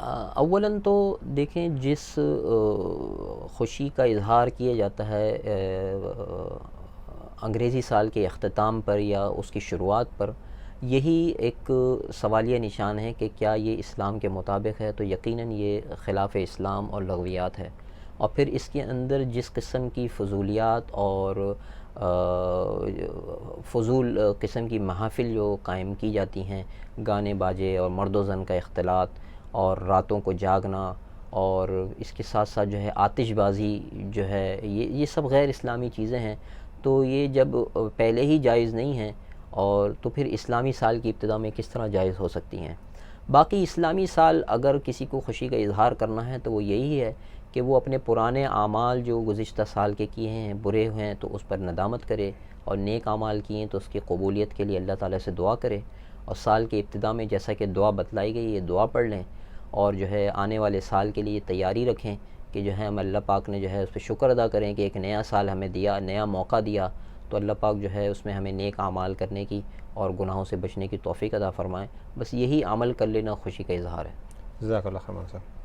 اولاً تو دیکھیں، جس خوشی کا اظہار کیا جاتا ہے انگریزی سال کے اختتام پر یا اس کی شروعات پر، یہی ایک سوالیہ نشان ہے کہ کیا یہ اسلام کے مطابق ہے؟ تو یقیناً یہ خلاف اسلام اور لغویات ہے۔ اور پھر اس کے اندر جس قسم کی فضولیات اور فضول قسم کی محافل جو قائم کی جاتی ہیں، گانے باجے اور مرد و زن کا اختلاط اور راتوں کو جاگنا، اور اس کے ساتھ ساتھ جو ہے آتش بازی جو ہے، یہ سب غیر اسلامی چیزیں ہیں۔ تو یہ جب پہلے ہی جائز نہیں ہیں، اور تو پھر اسلامی سال کی ابتدا میں کس طرح جائز ہو سکتی ہیں؟ باقی اسلامی سال اگر کسی کو خوشی کا اظہار کرنا ہے تو وہ یہی ہے کہ وہ اپنے پرانے اعمال جو گزشتہ سال کے کیے ہیں، برے ہیں تو اس پر ندامت کرے، اور نیک اعمال کیے ہیں تو اس کی قبولیت کے لیے اللہ تعالیٰ سے دعا کرے، اور سال کے ابتدا میں جیسا کہ دعا بتلائی گئی، یہ دعا پڑھ لیں، اور جو ہے آنے والے سال کے لیے تیاری رکھیں کہ جو ہے ہم اللہ پاک نے جو ہے اس پہ شکر ادا کریں کہ ایک نیا سال ہمیں دیا، نیا موقع دیا، تو اللہ پاک جو ہے اس میں ہمیں نیک اعمال کرنے کی اور گناہوں سے بچنے کی توفیق عطا فرمائیں۔ بس یہی عمل کر لینا خوشی کا اظہار ہے۔ جزاک اللہ خیر صاحب۔